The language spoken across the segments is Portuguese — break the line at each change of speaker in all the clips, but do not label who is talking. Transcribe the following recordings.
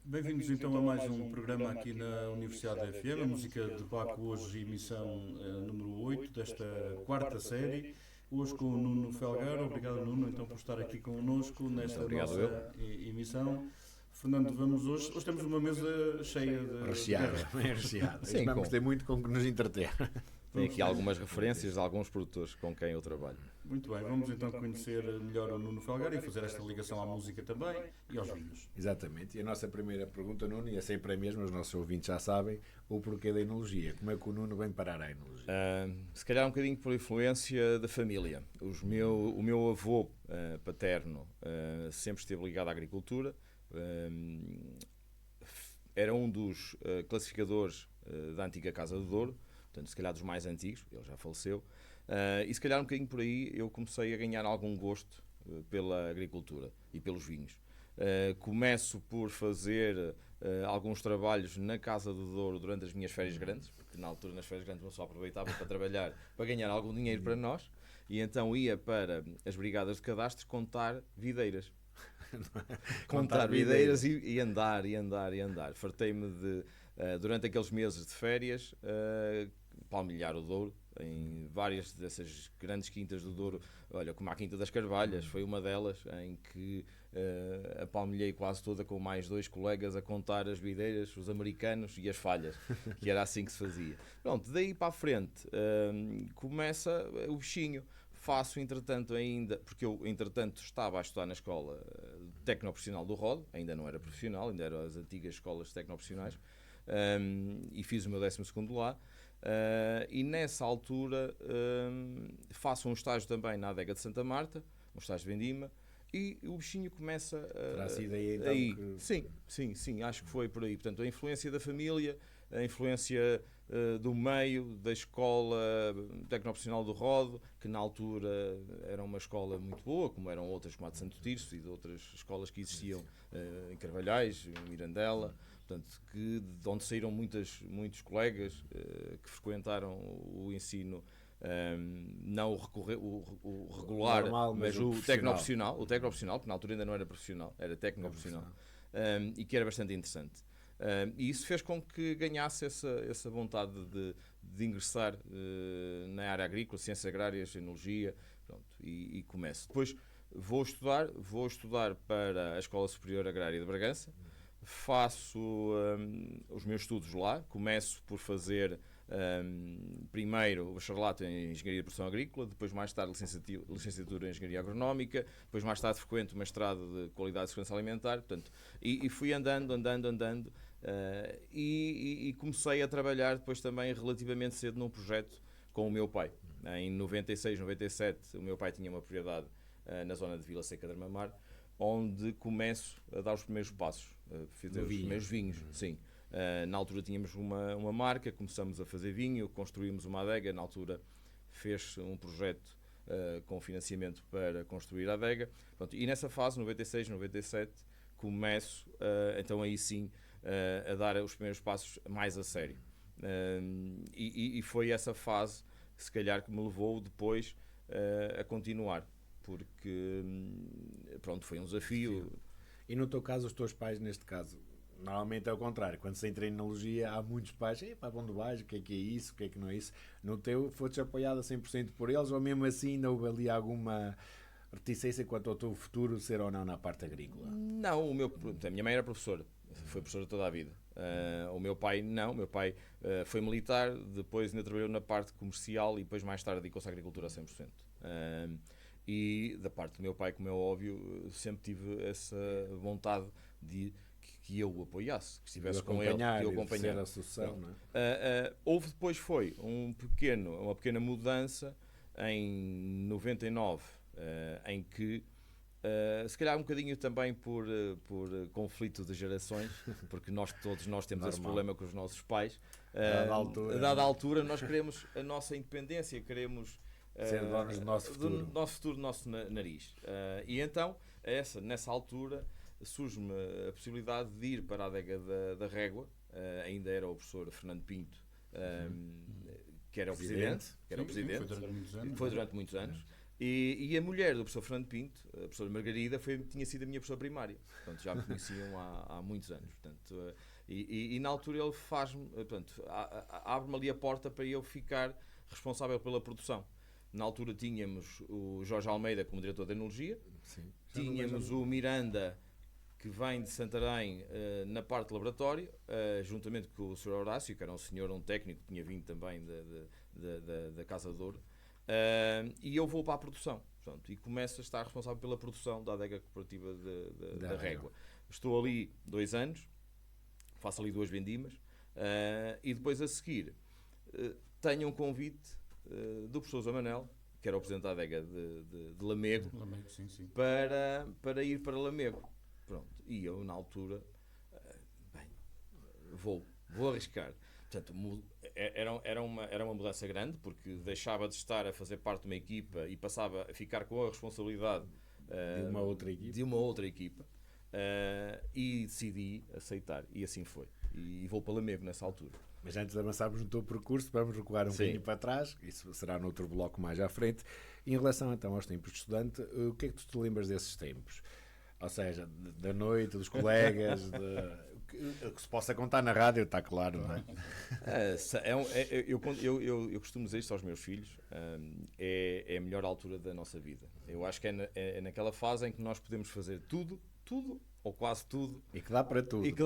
Bem-vindos então a mais um programa aqui na Universidade FM, a música de Baco, hoje emissão número 8 desta quarta série. Hoje com o Nuno Felgueiro. Obrigado, Nuno, então por estar aqui connosco nesta
Obrigado, eu.
nossa emissão. Fernando, hoje temos uma mesa cheia de
recheada, bem recheada.
Sim,
vamos ter muito com que nos entreter.
Tem aqui algumas referências de alguns produtores com quem eu trabalho.
Muito bem, vamos então conhecer melhor o Nuno Felgueiro e fazer esta ligação à música também e aos vinhos.
Exatamente, e a nossa primeira pergunta, Nuno, e é sempre a mesma, os nossos ouvintes já sabem, o porquê da enologia. Como é que o Nuno vem parar à enologia?
Se calhar um bocadinho por influência da família. O meu avô paterno sempre esteve ligado à agricultura, era um dos classificadores da antiga Casa do Douro, portanto, se calhar dos mais antigos, ele já faleceu, e se calhar um bocadinho por aí eu comecei a ganhar algum gosto pela agricultura e pelos vinhos. Começo por fazer alguns trabalhos na Casa do Douro durante as minhas férias grandes, porque na altura nas férias grandes eu só aproveitava para trabalhar, para ganhar algum dinheiro para nós, e então ia para as brigadas de cadastro contar videiras. Contar videiras e andar. Fartei-me de, durante aqueles meses de férias, palmilhar o Douro, em várias dessas grandes quintas do Douro. Olha, como a Quinta das Carvalhas, foi uma delas em que a palmilhei quase toda com mais 2 colegas a contar as videiras, os americanos e as falhas, que era assim que se fazia. Pronto, daí para a frente começa o bichinho. Faço, entretanto, ainda, porque eu, entretanto, estava a estudar na escola tecnoprofissional do Rodo, ainda não era profissional, ainda eram as antigas escolas tecnoprofissionais, e fiz o meu 12º lá, e nessa altura faço um estágio também na adega de Santa Marta, um estágio de vendima, e o bichinho começa
Terá sido aí, então,
aí.
que...
Sim, acho que foi por aí. Portanto, a influência da família, a influência do meio, da escola tecnoprofissional do Rodo, que na altura era uma escola muito boa, como eram outras, como a de Santo Tirso e de outras escolas que existiam em Carvalhais, em Mirandela, portanto, de onde saíram muitos colegas que frequentaram o ensino. Não o regular,
normal,
mas o tecnoprofissional, porque na altura ainda não era profissional, era tecnoprofissional, e que era bastante interessante. E isso fez com que ganhasse essa vontade de ingressar na área agrícola, ciências agrárias, enologia, pronto, e começo. Depois vou estudar para a Escola Superior Agrária de Bragança, faço os meus estudos lá, começo por fazer primeiro o bacharelato em Engenharia de Produção Agrícola, depois mais tarde licenciatura em Engenharia Agronómica, depois mais tarde frequento o mestrado de Qualidade e Segurança Alimentar, portanto, e fui andando, e comecei a trabalhar depois também relativamente cedo num projeto com o meu pai. Em 96, 97, o meu pai tinha uma propriedade na zona de Vila Seca de Armamar, onde começo a dar os primeiros passos, fazer os primeiros vinhos, sim. Na altura tínhamos uma marca, começamos a fazer vinho, construímos uma adega, na altura fez um projeto com financiamento para construir a adega. Pronto, e nessa fase, 96, 97, começo, então aí sim, a dar os primeiros passos mais a sério. E foi essa fase, se calhar, que me levou depois a continuar. Porque, pronto, foi um desafio.
E no teu caso, os teus pais, neste caso, normalmente é o contrário. Quando se entra em enologia, há muitos pais, para onde vais, o que é isso, o que é que não é isso. No teu, foste apoiado a 100% por eles, ou mesmo assim ainda houve ali alguma reticência quanto ao teu futuro ser ou não na parte agrícola?
Não, a minha mãe era professora, foi professora toda a vida. O meu pai não, o meu pai foi militar, depois ainda trabalhou na parte comercial e depois mais tarde dedicou-se à agricultura a 100%. E da parte do meu pai, como é óbvio, sempre tive essa vontade de que eu o apoiasse, que estivesse com ele, que eu acompanhasse
a sucessão, não é?
Houve depois foi uma pequena mudança em 99, em que se calhar um bocadinho também por conflito de gerações, porque todos nós temos esse problema com os nossos pais. A dada altura nós queremos a nossa independência, queremos
ser donos do nosso futuro.
Do nosso futuro, do nosso nariz. E então, nessa altura, surge-me a possibilidade de ir para a adega da Régua, ainda era o professor Fernando Pinto, que era o presidente.
Foi durante muitos anos.
Foi durante muitos anos. E a mulher do professor Fernando Pinto, a professora Margarida, tinha sido a minha professora primária. Portanto, já me conheciam há muitos anos. Portanto, e na altura ele faz-me, portanto, abre-me ali a porta para eu ficar responsável pela produção. Na altura tínhamos o Jorge Almeida como diretor de enologia, tínhamos o Miranda, que vem de Santarém, na parte de laboratório, juntamente com o Sr. Horácio, que era um técnico que tinha vindo também da Casa de Ouro, e eu vou para a produção. Portanto, e começo a estar responsável pela produção da adega cooperativa da Régua. Estou ali 2 anos, faço ali 2 vendimas, e depois a seguir tenho um convite do professor Zé Manel, que era o presidente da adega de Lamego,
sim, sim.
para ir para Lamego. Pronto. E eu, na altura, vou arriscar. Portanto, era uma mudança grande, porque deixava de estar a fazer parte de uma equipa e passava a ficar com a responsabilidade de uma outra equipa. E decidi aceitar, e assim foi. E vou para Lamego nessa altura.
Mas antes de avançarmos no teu percurso, vamos recuar um bocadinho para trás, isso será noutro bloco mais à frente. Em relação então aos tempos de estudante, o que é que tu te lembras desses tempos? Ou seja, da noite, dos colegas, o que se possa contar na rádio, está claro, não é?
Eu costumo dizer isto aos meus filhos, é a melhor altura da nossa vida. Eu acho que é naquela fase em que nós podemos fazer tudo, ou quase tudo.
E que dá para tudo.
E que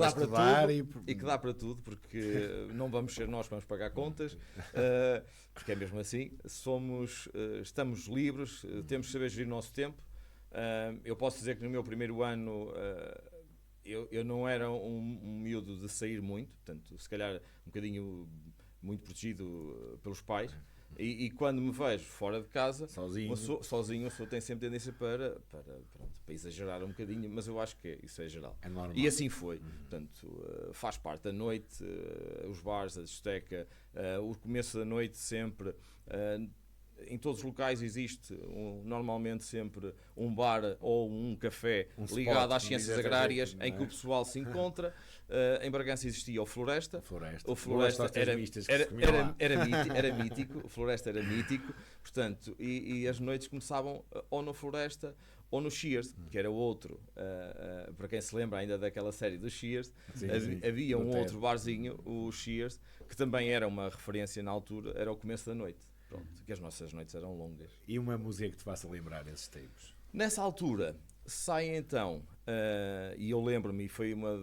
dá para tudo, porque não vamos ser nós que vamos pagar contas, porque é mesmo assim. Estamos livres, temos que saber gerir o nosso tempo. Eu posso dizer que no meu primeiro ano eu não era um miúdo de sair muito, portanto, se calhar um bocadinho muito protegido pelos pais. E quando me vejo fora de casa, sozinho, a pessoa tem sempre tendência para exagerar um bocadinho, mas eu acho que isso é geral.
É normal.
E assim foi. Portanto, faz parte da noite, os bares, a discoteca, o começo da noite sempre. Em todos os locais existe normalmente sempre um bar ou um café ligado às ciências agrárias, em que o pessoal se encontra. Em Bragança existia o Floresta.
O Floresta
era mítico. O Floresta era mítico. Portanto, e as noites começavam ou no Floresta ou no Cheers, que era outro. Para quem se lembra ainda daquela série do Cheers, havia um outro barzinho, o Cheers, que também era uma referência na altura, era o começo da noite. Pronto, que as nossas noites eram longas.
E uma música que te faça lembrar esses tempos?
Nessa altura, sai então, e eu lembro-me, e foi uma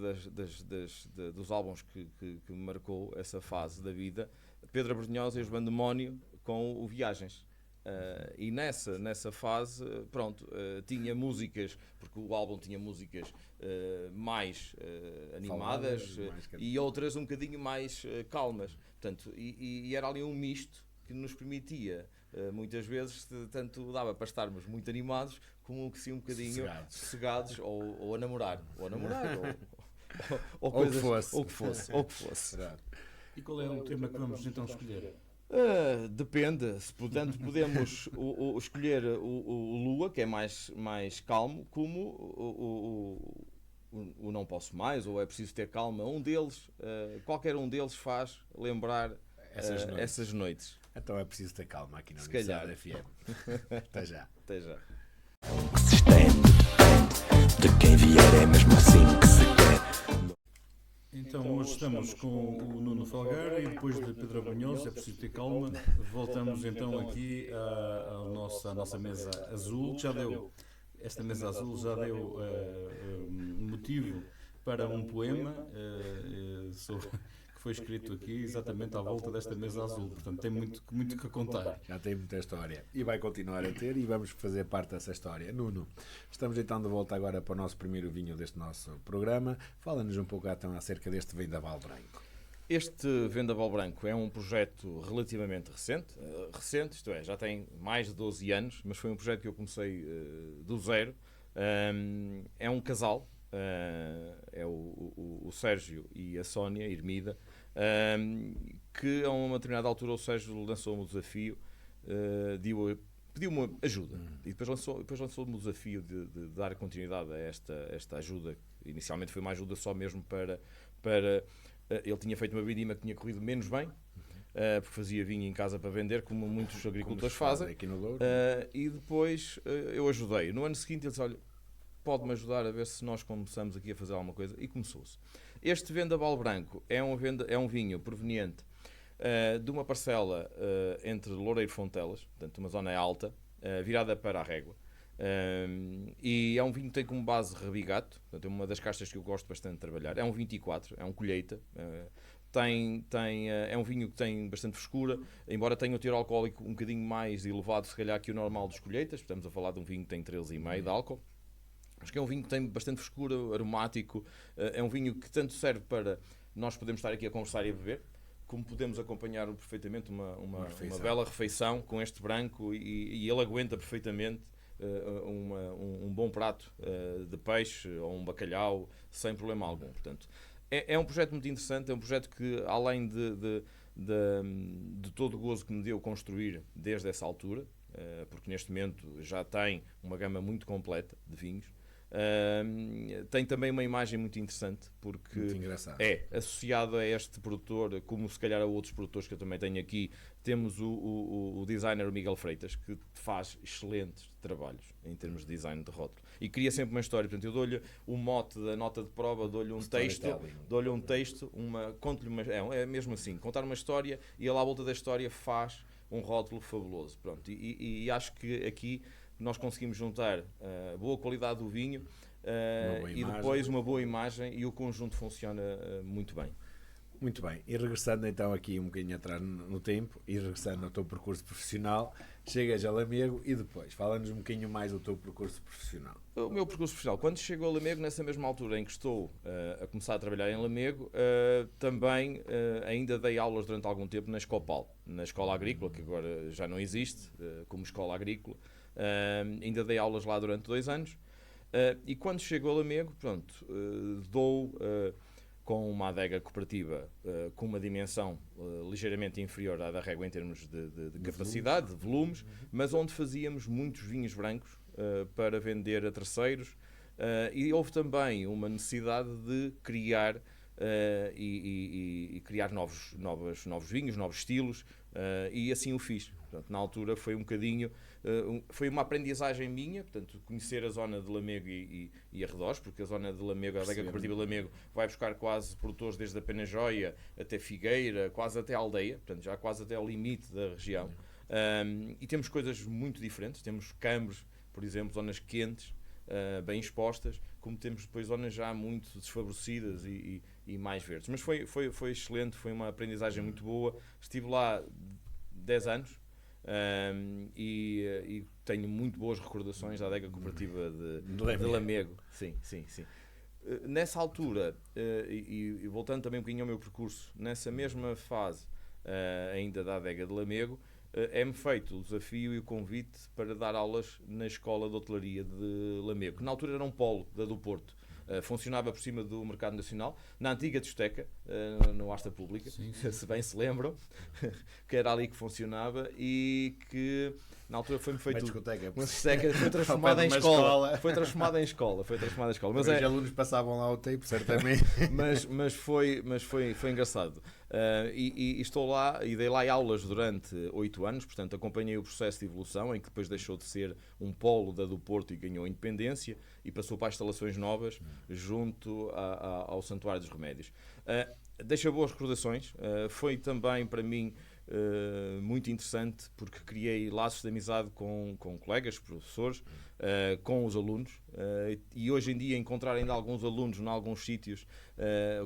dos álbuns que me marcou essa fase da vida, Pedro Abrunhosa e os Bandemónio com o Viagens. E nessa fase, pronto, tinha músicas, porque o álbum tinha músicas mais animadas e outras um bocadinho mais calmas. Portanto, e era ali um misto que nos permitia, muitas vezes, tanto dava para estarmos muito animados, como que sim um bocadinho sossegados ou a namorar, ou o que fosse.
E qual é o tema que vamos então escolher?
Depende, se portanto podemos escolher o Lua, que é mais calmo, como o Não Posso Mais, ou É Preciso Ter Calma. Qualquer um deles faz lembrar essas noites.
Então é preciso ter calma aqui na Universidade FM. Até já.
Que se estende, depende de quem vier, é mesmo assim que se quer.
Então hoje estamos com o Nuno Felgueira e depois de Pedro Abrunhosa, é preciso ter calma. Voltamos então aqui à nossa mesa azul. Esta mesa azul já deu motivo para um poema que foi escrito aqui exatamente à volta desta mesa azul. Portanto, tem muito que contar.
Já tem muita história. E vai continuar a ter, e vamos fazer parte dessa história. Nuno, estamos então de volta agora para o nosso primeiro vinho deste nosso programa. Fala-nos um pouco então acerca deste Vendaval Branco.
Este Vendaval Branco é um projeto relativamente recente, isto é, já tem mais de 12 anos, mas foi um projeto que eu comecei do zero. É um casal, é o Sérgio e a Sónia Irmida, que a uma determinada altura o Sérgio lançou-me o desafio, pediu-me ajuda, e depois lançou-me o desafio de dar continuidade a esta ajuda. Inicialmente foi uma ajuda só mesmo para ele tinha feito uma vindima que tinha corrido menos bem, porque fazia vinho em casa para vender, como muitos agricultores
Como se faz
fazem.
aqui no Douro.
E depois eu ajudei. No ano seguinte ele disse, olha, pode-me ajudar a ver se nós começamos aqui a fazer alguma coisa. E começou-se. Este Vendaval Branco é um vinho proveniente de uma parcela entre Loureiro e Fontelas, portanto uma zona alta, virada para a Régua. E é um vinho que tem como base Rebigato, portanto é uma das castas que eu gosto bastante de trabalhar. É um 24, é um colheita. É um vinho que tem bastante frescura, embora tenha o teor alcoólico um bocadinho mais elevado, se calhar, que o normal dos colheitas. Estamos a falar de um vinho que tem 13,5 de álcool. Acho que é um vinho que tem bastante frescura, aromático. É um vinho que tanto serve para nós podermos estar aqui a conversar e a beber, como podemos acompanhar perfeitamente uma bela refeição com este branco, e ele aguenta perfeitamente um bom prato de peixe ou um bacalhau sem problema algum. Portanto, é um projeto muito interessante, é um projeto que, além de todo o gozo que me deu construir desde essa altura, porque neste momento já tem uma gama muito completa de vinhos, tem também uma imagem muito interessante, porque é associado a este produtor, como se calhar a outros produtores que eu também tenho aqui. Temos o designer Miguel Freitas, que faz excelentes trabalhos em termos de design de rótulo e cria sempre uma história. Portanto, eu dou-lhe o mote da nota de prova, dou-lhe um texto, conto-lhe é mesmo assim, contar uma história, e ele à volta da história faz um rótulo fabuloso. Pronto, e acho que aqui nós conseguimos juntar a boa qualidade do vinho e depois uma boa imagem, e o conjunto funciona muito bem.
Muito bem, e regressando então aqui um bocadinho atrás no tempo, e regressando ao teu percurso profissional, chegas a Lamego e depois, fala-nos um bocadinho mais do teu percurso profissional.
O meu percurso profissional, quando chego a Lamego, nessa mesma altura em que estou a começar a trabalhar em Lamego, também ainda dei aulas durante algum tempo na Escopal, na Escola Agrícola, que agora já não existe como Escola Agrícola. Ainda dei aulas lá durante 2 anos, e quando chego a Lamego, pronto, dou com uma adega cooperativa com uma dimensão ligeiramente inferior à da Régua em termos de capacidade, de volumes, mas onde fazíamos muitos vinhos brancos para vender a terceiros, e houve também uma necessidade de criar e criar novos vinhos, novos estilos, e assim o fiz. Portanto, na altura foi um bocadinho, foi uma aprendizagem minha, portanto, conhecer a zona de Lamego e arredores, porque a zona de Lamego, a adega cooperativa de Lamego, vai buscar quase produtores desde a Penajóia até Figueira, quase até a Aldeia, portanto, já quase até ao limite da região. E temos coisas muito diferentes, temos Cambres, por exemplo, zonas quentes, bem expostas, como temos depois zonas já muito desfavorecidas e mais verdes. Mas foi excelente, foi uma aprendizagem muito boa. Estive lá 10 anos e tenho muito boas recordações da adega cooperativa de Lamego. Sim. Nessa altura, e voltando também um bocadinho ao meu percurso, nessa mesma fase ainda da adega de Lamego, é-me feito o desafio e o convite para dar aulas na Escola de Hotelaria de Lamego, que na altura era um polo do Porto. Funcionava por cima do Mercado Nacional, na antiga discoteca, no Asta Pública, sim. Se bem se lembram, que era ali que funcionava, e que na altura foi-me feito uma discoteca, foi transformada em escola. Foi transformada em escola.
Mas os alunos passavam lá o tempo, certamente.
mas foi engraçado. E estou lá e dei lá aulas durante 8 anos, portanto acompanhei o processo de evolução, em que depois deixou de ser um polo do Porto e ganhou independência e passou para as instalações novas junto ao Santuário dos Remédios. Deixa boas recordações, foi também para mim muito interessante, porque criei laços de amizade com colegas, professores, com os alunos, e hoje em dia encontrar ainda alguns alunos em alguns sítios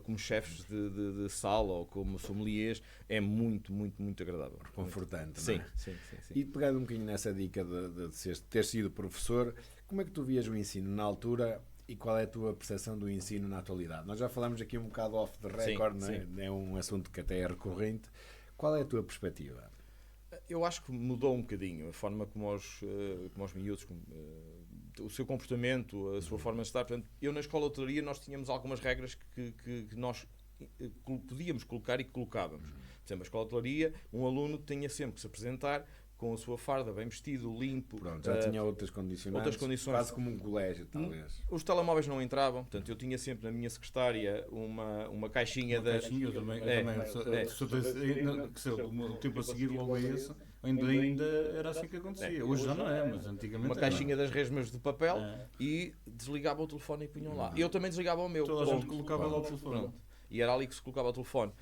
como chefes de sala ou como sommeliers é muito agradável.
Confortante,
sim,
não é?
Sim.
E pegando um bocadinho nessa dica de ter sido professor, como é que tu vias o ensino na altura e qual é a tua percepção do ensino na atualidade? Nós já falamos aqui um bocado off the record, não é? É um assunto que até é recorrente. Qual é a tua perspectiva?
Eu acho que mudou um bocadinho a forma como os miúdos, o seu comportamento, a sua forma de estar. Portanto, eu na escola de hotelaria nós tínhamos algumas regras que nós podíamos colocar e que colocávamos. Por exemplo, a escola de hotelaria, um aluno tinha sempre que se apresentar com a sua farda, bem vestido, limpo.
Pronto, já tinha outras condicionantes,
condições.
quase como um colégio, talvez.
Os telemóveis não entravam, portanto eu tinha sempre na minha secretária uma caixinha
Uma caixinha, eu também, o tempo a seguir logo a esse, ainda era assim que acontecia. Hoje já não é, mas antigamente
uma
era.
caixinha das resmas de papel e desligava o telefone e punham lá. Eu também desligava o meu.
Toda a gente colocava lá o telefone.
Pronto. E era ali que se colocava o telefone.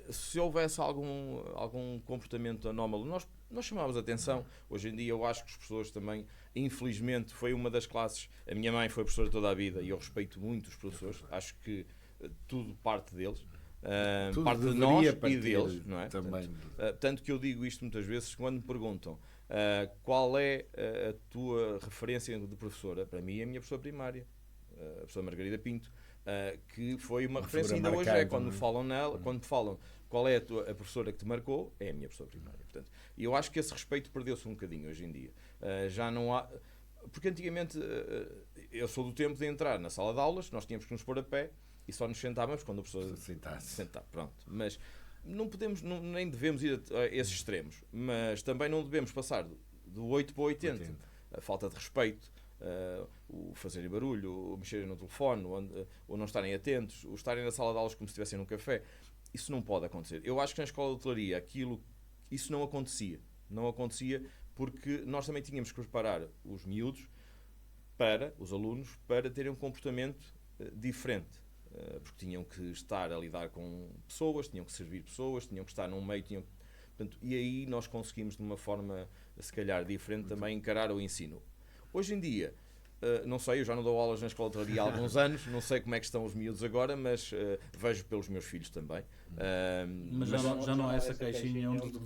Se houvesse algum comportamento anómalo, nós chamávamos atenção. Hoje em dia eu acho que as pessoas também, infelizmente, foi uma das classes. A minha mãe foi professora toda a vida e eu respeito muito os professores. Acho que tudo parte deles. Parte de nós e deles, não é?
Também.
Tanto que eu digo isto muitas vezes quando me perguntam qual é a tua referência de professora. Para mim é a minha professora primária, a professora Margarida Pinto, que foi uma referência ainda hoje é, quando falam nela, quando falam qual é a professora que te marcou, é a minha professora primária. Portanto, e eu acho que esse respeito perdeu-se um bocadinho hoje em dia. Já não há... Porque antigamente, eu sou do tempo de entrar na sala de aulas, nós tínhamos que nos pôr a pé e só nos sentávamos quando a professora sentar. Pronto. Mas não podemos, nem devemos ir a esses extremos. Mas também não devemos passar do 8 para o 80. A falta de respeito, o fazerem barulho, o mexerem no telefone, ou não estarem atentos, o estarem na sala de aulas como se estivessem num café. Isso não pode acontecer. Eu acho que na escola de hotelaria isso não acontecia. Não acontecia porque nós também tínhamos que preparar os miúdos os alunos, para terem um comportamento diferente. Porque tinham que estar a lidar com pessoas, tinham que servir pessoas, tinham que estar num meio, portanto, e aí nós conseguimos de uma forma, se calhar, diferente também encarar o ensino. Hoje em dia, não sei, eu já não dou aulas na escola de hotelaria há alguns anos, não sei como é que estão os miúdos agora, mas vejo pelos meus filhos também.
Mas já não há essa caixinha onde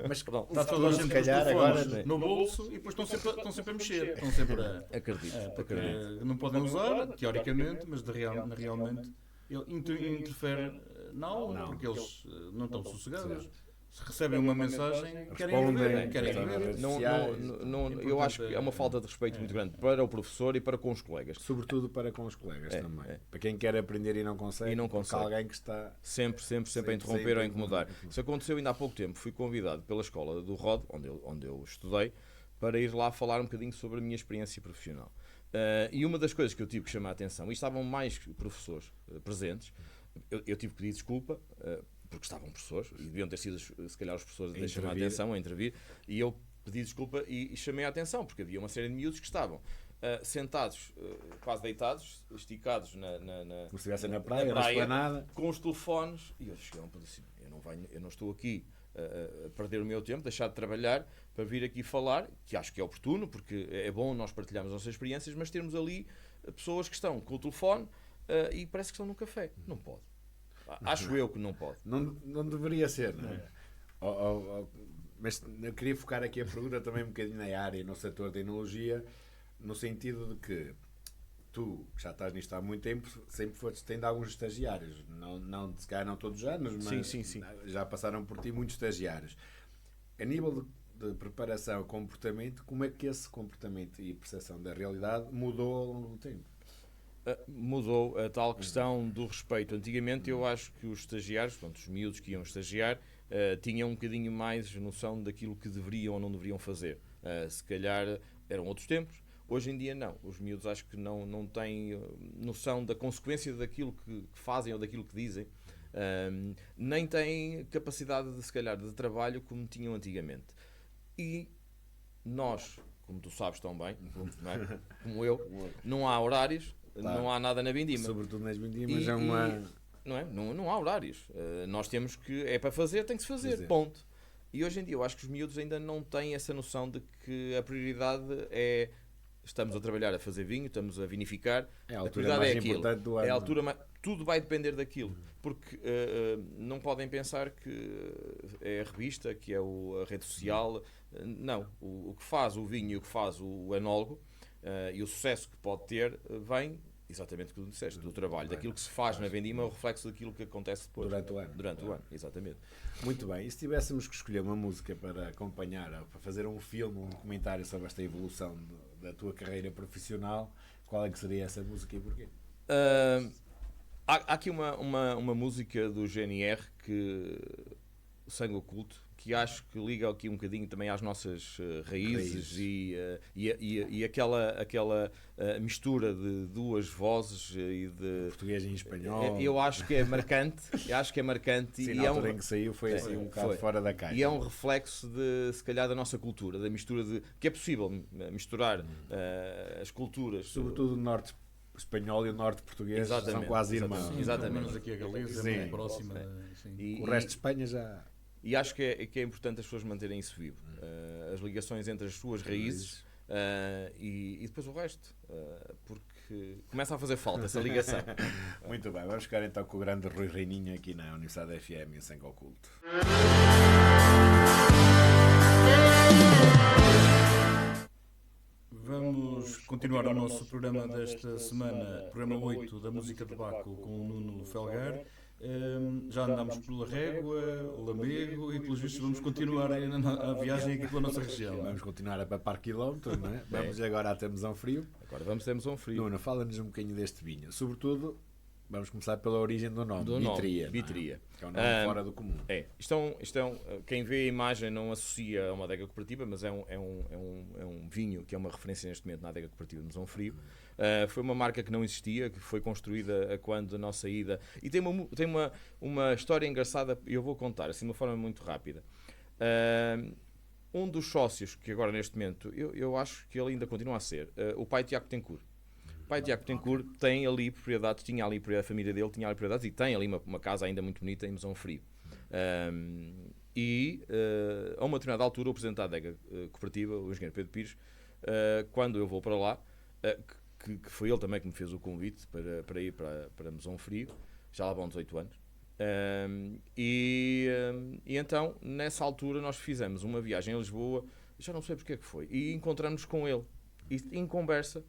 Mas
está toda a gente
calhar agora
no bolso e depois estão sempre a mexer. Estão sempre a...
Acredito.
Não podem usar, teoricamente, mas realmente ele interfere na aula, porque eles não estão sossegados. Se recebem uma mensagem, querem ver.
Eu acho que é uma falta de respeito muito grande para o professor e para com os colegas.
Sobretudo para com os colegas também. Para quem quer aprender e não consegue, alguém que está...
Sempre a interromper ou a incomodar. Isso aconteceu ainda há pouco tempo. Fui convidado pela escola do ROD, onde eu estudei, para ir lá falar um bocadinho sobre a minha experiência profissional. E uma das coisas que eu tive que chamar a atenção, e estavam mais professores presentes, eu tive que pedir desculpa, porque estavam professores, e deviam ter sido, se calhar, os professores a chamar a atenção, a intervir, e eu pedi desculpa e chamei a atenção, porque havia uma série de miúdos que estavam sentados, quase deitados, esticados
como se estivessem na praia,
com os telefones, e eu cheguei a um ponto assim, eu não estou aqui a perder o meu tempo, deixar de trabalhar para vir aqui falar, que acho que é oportuno, porque é bom nós partilharmos as nossas experiências, mas termos ali pessoas que estão com o telefone e parece que estão num café. Não pode. Acho eu que não pode.
Não deveria ser, não é? Mas eu queria focar aqui a pergunta também um bocadinho na área, no setor da enologia, no sentido de que tu, que já estás nisto há muito tempo, sempre foste tendo alguns estagiários. Se calhar não todos os anos, mas
sim.
já passaram por ti muitos estagiários. A nível de preparação e comportamento, como é que esse comportamento e percepção da realidade mudou ao longo do tempo?
Mudou a tal questão do respeito. Antigamente eu acho que os estagiários, os miúdos que iam estagiar, tinham um bocadinho mais noção daquilo que deveriam ou não deveriam fazer. Se calhar eram outros tempos. Hoje em dia não. Os miúdos acho que não têm noção da consequência daquilo que fazem ou daquilo que dizem. Nem têm capacidade se calhar de trabalho como tinham antigamente. E nós, como tu sabes tão bem, como eu, não há horários. Claro. Não há nada na vindima.
Sobretudo nas vindimas é uma...
Não há horários. Nós temos que... É para fazer, tem que se fazer. Ponto. E hoje em dia eu acho que os miúdos ainda não têm essa noção de que a prioridade é... Estamos a trabalhar a fazer vinho, estamos a vinificar.
A prioridade mais importante do ano.
É a altura mais... Tudo vai depender daquilo. Porque não podem pensar que é a revista, que é a rede social. Não. O que faz o vinho e o que faz o enólogo e o sucesso que pode ter vem exatamente o que tu disseste, do trabalho, daquilo que se faz na vendima, é o reflexo daquilo que acontece depois. Durante o ano, exatamente.
Muito bem, e se tivéssemos que escolher uma música para acompanhar, para fazer um filme, um documentário sobre esta evolução da tua carreira profissional, qual é que seria essa música e porquê?
Há aqui uma música do GNR, que o Sangue Oculto, que acho que liga aqui um bocadinho também às nossas raízes e aquela mistura de duas vozes e de
português em espanhol.
Eu acho que é marcante,
Sim,
e
na altura em que saiu foi assim um bocado fora da caixa.
E é um reflexo de, se calhar, da nossa cultura, da mistura de que é possível misturar as culturas,
sobretudo o norte espanhol e o norte português são quase irmãos.
Sim,
Exatamente.
pelo menos aqui a Galiza é muito próxima. Sim.
O resto de Espanha já...
E acho que é importante as pessoas manterem isso vivo. As ligações entre as suas raízes e depois o resto. Porque começa a fazer falta essa ligação.
Muito bem, vamos ficar então com o grande Rui Reininho aqui na Universidade FM e o Sangue Oculto.
Vamos continuar o nosso programa desta semana, programa 8 da música de Baco com o Nuno Felgar. Já andámos pela Régua, Lamego e pelos vistos vamos continuar a viagem aqui pela nossa região.
Vamos continuar a papar quilómetros, não é? Vamos agora à Temesão Frio.
Agora vamos ter Temesão Frio.
Nuno, fala-nos um bocadinho deste vinho. Sobretudo, vamos começar pela origem do nome, Vitria.
Vitria.
Que é um nome fora do comum.
Quem vê a imagem não associa a uma adega cooperativa, mas é um vinho que é uma referência neste momento na adega cooperativa de Temesão Frio. Foi uma marca que não existia, que foi construída quando a nossa ida. E tem uma história engraçada, eu vou contar assim de uma forma muito rápida. Um dos sócios, que agora neste momento, eu acho que ele ainda continua a ser, o pai de Tiago Tencourt. O pai de Tiago Tencourt tem ali propriedades, tinha ali a família dele, tinha ali propriedades e tem ali uma casa ainda muito bonita em Mesão Frio. A uma determinada altura, o presidente da adega cooperativa, o engenheiro Pedro Pires, quando eu vou para lá, que foi ele também que me fez o convite para ir para Mesão Frio, já lá vão 18 anos. Então, nessa altura, nós fizemos uma viagem a Lisboa, já não sei porque é que foi, e encontramos com ele. E em conversa,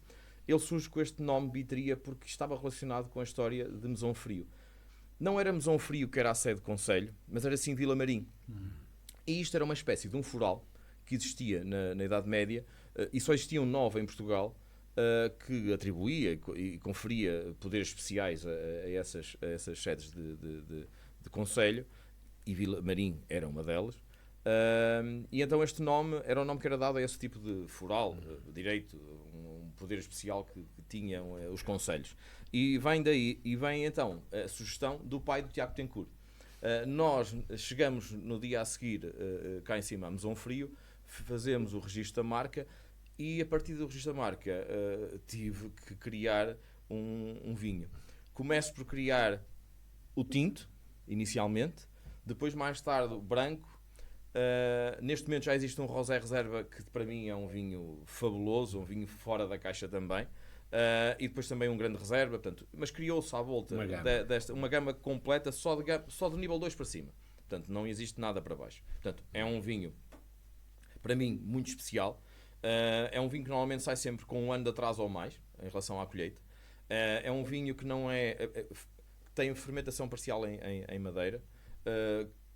ele surge com este nome Vitria porque estava relacionado com a história de Mesão Frio. Não era Mesão Frio que era a sede do concelho, mas era sim Vila Marim. E isto era uma espécie de um foral que existia na Idade Média, e só existia um 9 em Portugal, que atribuía e conferia poderes especiais a essas sedes de concelho, e Vila Marim era uma delas. E então este nome era um nome que era dado a esse tipo de foral, direito, um poder especial que tinham os concelhos. E vem daí, e vem então a sugestão do pai do Tiago Tencourt. Nós chegamos no dia a seguir cá em cima a Mesão Frio, fazemos o registro da marca, e a partir do registro da marca tive que criar um vinho. Começo por criar o tinto, inicialmente, depois mais tarde o branco. Neste momento já existe um Rosé Reserva que para mim é um vinho fabuloso, um vinho fora da caixa também. E depois também um grande reserva, portanto, mas criou-se à volta uma gama completa só do nível 2 para cima. Portanto, não existe nada para baixo. Portanto, é um vinho, para mim, muito especial. É um vinho que normalmente sai sempre com um ano de atraso ou mais, em relação à colheita. É um vinho que não tem fermentação parcial em madeira,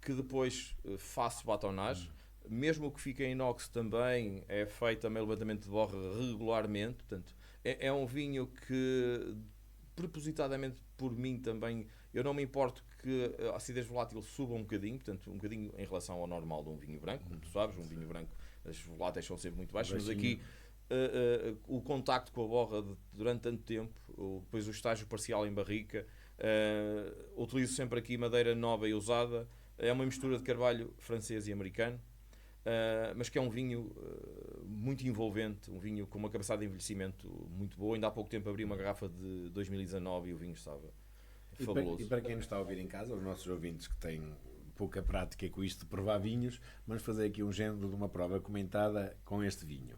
que depois faço batonagem. Mesmo o que fica em inox também é feito também levantamento de borra regularmente. Portanto, é um vinho que, propositadamente por mim também, eu não me importo que a acidez volátil suba um bocadinho, portanto, um bocadinho em relação ao normal de um vinho branco. Como tu sabes, um vinho branco, as voláteis são sempre muito baixas, mas aqui o contacto com a borra durante tanto tempo, depois o estágio parcial em barrica, utilizo sempre aqui madeira nova e usada. É uma mistura de carvalho francês e americano, mas que é um vinho muito envolvente, um vinho com uma capacidade de envelhecimento muito boa. Ainda há pouco tempo abri uma garrafa de 2019 e o vinho estava fabuloso.
E para quem nos está a ouvir em casa, os nossos ouvintes que têm pouca prática com isto de provar vinhos, vamos fazer aqui um género de uma prova comentada com este vinho.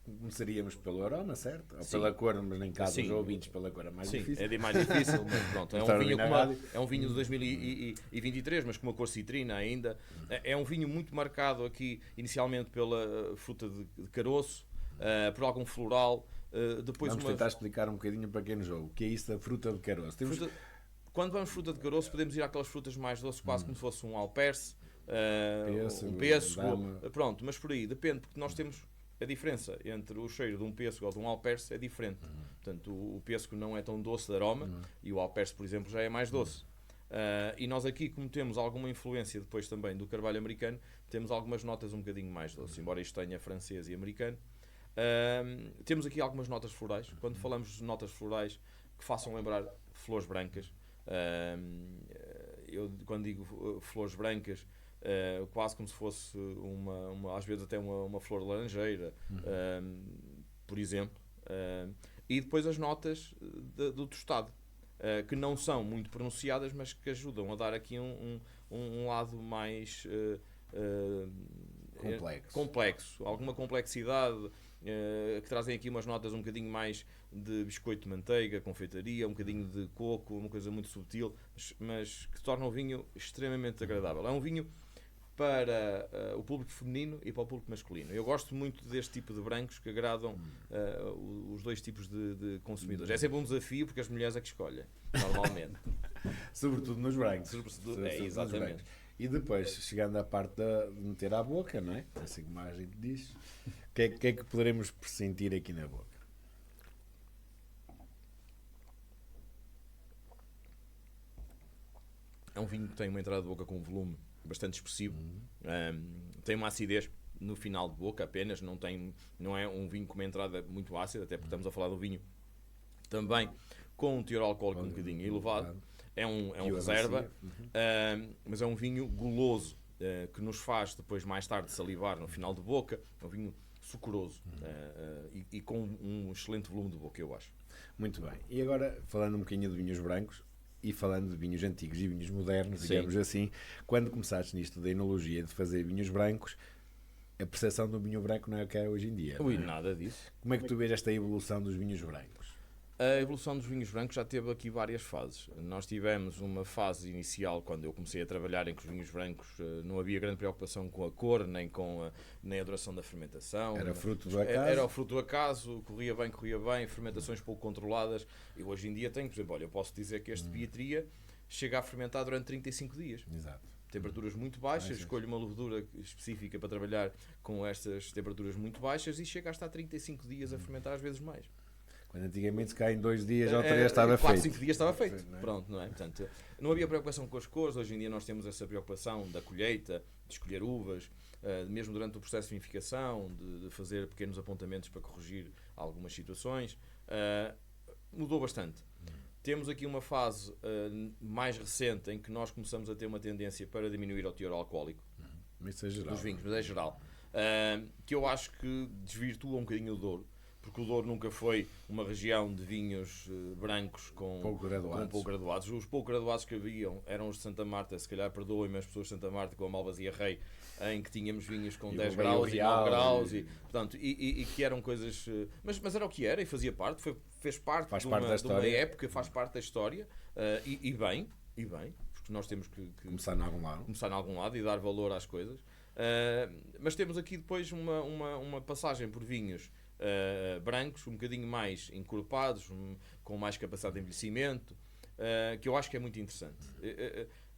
Começaríamos pelo aroma, certo? Ou pela cor, mas nem caso os ouvintes pela cor é mais difícil.
É mais difícil, mas pronto. É um vinho de 2023, mas com uma cor citrina ainda. É um vinho muito marcado aqui, inicialmente pela fruta de caroço, por algum floral. Depois
vamos tentar explicar um bocadinho para quem nos ouve. O que é isso da fruta de caroço?
Quando vamos fruta de caroço, podemos ir àquelas frutas mais doces, quase como se fosse um alperce, um pêssego. Pronto, mas por aí, depende, porque nós temos a diferença entre o cheiro de um pêssego ou de um alperce é diferente. Portanto, o pêssego não é tão doce de aroma e o alperce, por exemplo, já é mais doce. E nós aqui, como temos alguma influência depois também do carvalho americano, temos algumas notas um bocadinho mais doces, embora isto tenha francês e americano. Temos aqui algumas notas florais. Quando falamos de notas florais que façam lembrar flores brancas, eu quando digo flores brancas, quase como se fosse às vezes até uma flor laranjeira, por exemplo. E depois as notas do tostado, que não são muito pronunciadas, mas que ajudam a dar aqui um lado mais complexo, alguma complexidade, que trazem aqui umas notas um bocadinho mais de biscoito de manteiga, confeitaria, um bocadinho de coco, uma coisa muito subtil, mas que torna o vinho extremamente agradável. É um vinho para o público feminino e para o público masculino. Eu gosto muito deste tipo de brancos que agradam os dois tipos de consumidores. É sempre um desafio porque as mulheres é que escolhem, normalmente.
Sobretudo nos brancos.
Exatamente.
E depois, chegando à parte de meter à boca, não é? Assim como a gente diz, o que é que poderemos pressentir aqui na boca?
É um vinho que tem uma entrada de boca com um volume bastante expressivo. Tem uma acidez no final de boca apenas, não é um vinho com uma entrada muito ácida, até porque estamos a falar de um vinho também com um teor alcoólico um bocadinho elevado. É um reserva, mas é um vinho goloso, que nos faz depois mais tarde salivar no final de boca. É um vinho sucoroso e com um excelente volume de boca, eu acho.
Muito bem. E agora, falando um bocadinho de vinhos brancos, e falando de vinhos antigos e vinhos modernos, digamos assim, quando começaste nisto da enologia de fazer vinhos brancos, a percepção do vinho branco não é o que é hoje em dia.
Ui, nada disso.
Como é que tu vês esta evolução dos vinhos brancos?
A evolução dos vinhos brancos já teve aqui várias fases. Nós tivemos uma fase inicial, quando eu comecei a trabalhar, em que os vinhos brancos não havia grande preocupação com a cor, nem a duração da fermentação.
Era fruto do acaso?
Era o fruto do acaso, corria bem, fermentações pouco controladas. E hoje em dia tenho, por exemplo, eu posso dizer que este Pietria chega a fermentar durante 35 dias.
Exato.
Temperaturas muito baixas, escolho uma levedura específica para trabalhar com estas temperaturas muito baixas e chega a estar 35 dias a fermentar, às vezes mais.
Quando antigamente se cai em 2 dias ou 3 estava feito.
4, 5 dias estava feito. Pronto, não é? Portanto, não havia preocupação com as cores. Hoje em dia nós temos essa preocupação da colheita, de escolher uvas, mesmo durante o processo de vinificação, de fazer pequenos apontamentos para corrigir algumas situações. Mudou bastante. Temos aqui uma fase mais recente em que nós começamos a ter uma tendência para diminuir o teor alcoólico dos vinhos, mas é geral. Que eu acho que desvirtua um bocadinho o Douro. Porque o Douro nunca foi uma região de vinhos brancos com pouco graduados. Os pouco graduados que haviam eram os de Santa Marta, se calhar perdoem-me as pessoas de Santa Marta com a Malvasia Rei, em que tínhamos vinhos com 10 graus e 9 graus e que eram coisas... Mas era o que era e fazia parte, fez parte de uma época, faz parte da história e bem, porque nós temos que
começar em
algum lado e dar valor às coisas. Mas temos aqui depois uma passagem por vinhos brancos, um bocadinho mais encorpados, com mais capacidade de envelhecimento, que eu acho que é muito interessante.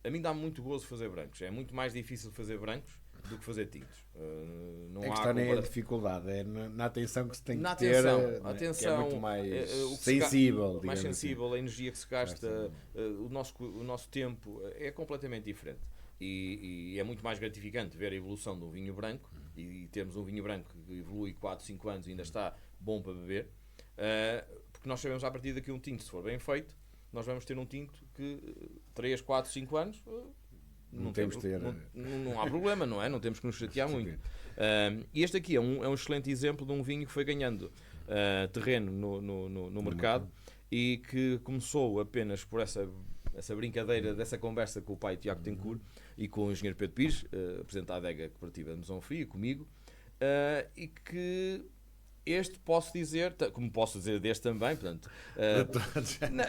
A mim dá muito gozo fazer brancos. É muito mais difícil fazer brancos do que fazer tintos. Não
é que
há
está nem a dificuldade, é na atenção que se tem que
ter,
que é muito mais sensível.
Mais sensível,
assim.
A energia que se gasta, o nosso tempo é completamente diferente. E é muito mais gratificante ver a evolução de um vinho branco e termos um vinho branco que evolui 4, 5 anos e ainda está bom para beber, porque nós sabemos a partir daqui um tinto, se for bem feito, nós vamos ter um tinto que 3, 4, 5 anos não há problema, não é? Não temos que nos chatear muito. E este aqui é um excelente exemplo de um vinho que foi ganhando terreno no mercado e que começou apenas por essa brincadeira, dessa conversa com o pai Tiago Tencourt e com o engenheiro Pedro Pires, presidente da adega cooperativa de Mesão Fria, comigo, e que este posso dizer, como posso dizer deste também, portanto,